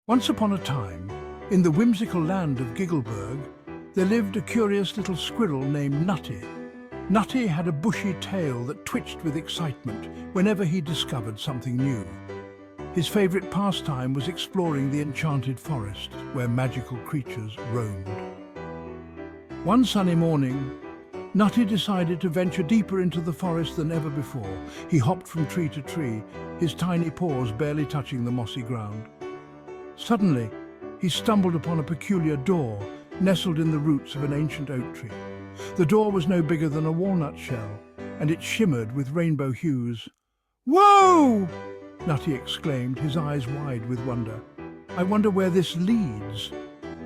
Once upon a time, in the whimsical land of Giggleburg, there lived a curious little squirrel named Nutty. Nutty had a bushy tail that twitched with excitement whenever he discovered something new. His favourite pastime was exploring the enchanted forest where magical creatures roamed. One sunny morning, Nutty decided to venture deeper into the forest than ever before. He hopped from tree to tree, his tiny paws barely touching the mossy ground. Suddenly, he stumbled upon a peculiar door nestled in the roots of an ancient oak tree. The door was no bigger than a walnut shell, and it shimmered with rainbow hues. "Whoa!" Nutty exclaimed, his eyes wide with wonder. "I wonder where this leads."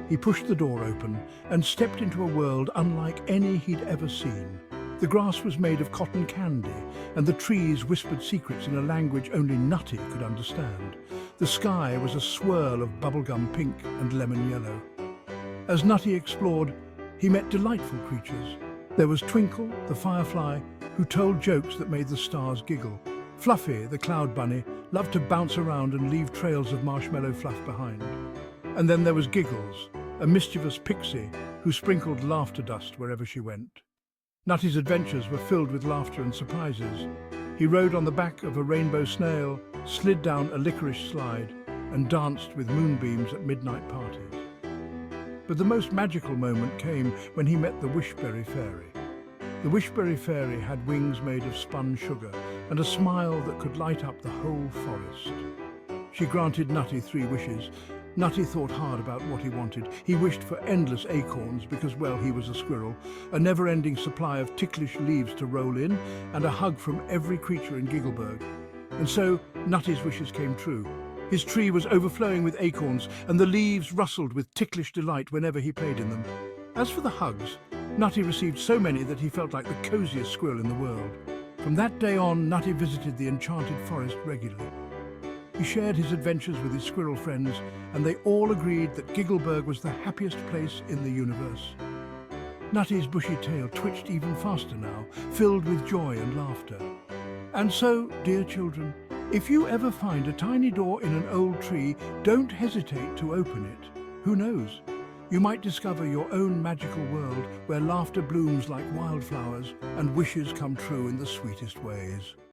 He pushed the door open and stepped into a world unlike any he'd ever seen. The grass was made of cotton candy, and the trees whispered secrets in a language only Nutty could understand. The sky was a swirl of bubblegum pink and lemon yellow. As Nutty explored, he met delightful creatures. There was Twinkle, the firefly, who told jokes that made the stars giggle. Fluffy, the cloud bunny, loved to bounce around and leave trails of marshmallow fluff behind. And then there was Giggles, a mischievous pixie who sprinkled laughter dust wherever she went. Nutty's adventures were filled with laughter and surprises. He rode on the back of a rainbow snail, slid down a licorice slide, and danced with moonbeams at midnight parties. But the most magical moment came when he met the Wishberry Fairy. The Wishberry Fairy had wings made of spun sugar and a smile that could light up the whole forest. She granted Nutty 3 wishes. Nutty thought hard about what he wanted. He wished for endless acorns because, well, he was a squirrel, a never-ending supply of ticklish leaves to roll in, and a hug from every creature in Giggleburg. And so Nutty's wishes came true. His tree was overflowing with acorns, and the leaves rustled with ticklish delight whenever he played in them. As for the hugs, Nutty received so many that he felt like the coziest squirrel in the world. From that day on, Nutty visited the enchanted forest regularly. He shared his adventures with his squirrel friends, and they all agreed that Giggleburg was the happiest place in the universe. Nutty's bushy tail twitched even faster now, filled with joy and laughter. And so, dear children, if you ever find a tiny door in an old tree, don't hesitate to open it. Who knows? You might discover your own magical world where laughter blooms like wildflowers and wishes come true in the sweetest ways.